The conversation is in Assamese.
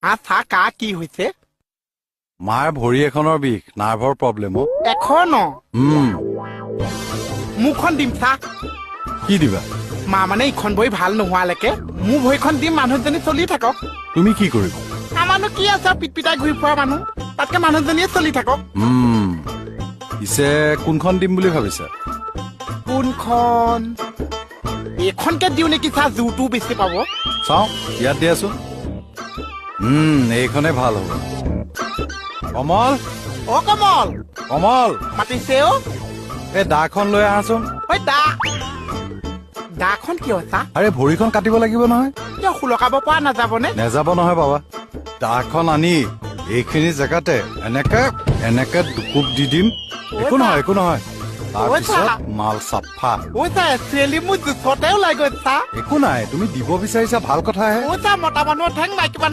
চা কা কি হৈছে মাৰ ভৰি এখনৰ বিষ নাৰ্ভৰ প্ৰব্লেম এখন মুখন দিম চা কি দিবা মা মানে ইখন বহি ভাল নোহোৱালৈকে মোৰ ভৰিখন দিম মানুহজনী চলি থাকক তুমি কি কৰিবা আমাৰনো কি আছে পিটপিটাই ঘূৰি ফুৰা মানুহ তাতকে মানুহজনীয়ে চলি থাকক পিছে কোনখন দিম বুলি ভাবিছা কোনখন এইখনকে দিওঁ নেকি চা জোৰটো বেছি পাব চাওঁ ইয়াত দিয়াচোন এইখনে ভাল হ'ব কমল অ কমল কমল মাতিছে অ এই দাখন লৈ আহাচোন ঐ দাখন কিয় চা আৰে ভৰিখন কাটিব লাগিব নহয় কিয় শুলকাব পৰা নাযাবনে নেযাব নহয় বাবা দাখন আনি এইখিনি জেগাতে এনেকে এনেকে দুকুপ দি দিম একো নহয় একো নহয় তাৰপিছত মাল চাফা ঐ চা চুৱেলি মোৰ জোচতে ওলাই গৈ চা একো নাই তুমি দিব বিচাৰিছা ভাল কথাহে ঐ চা মতা মানুহৰ ঠেং মাইকী মানুহ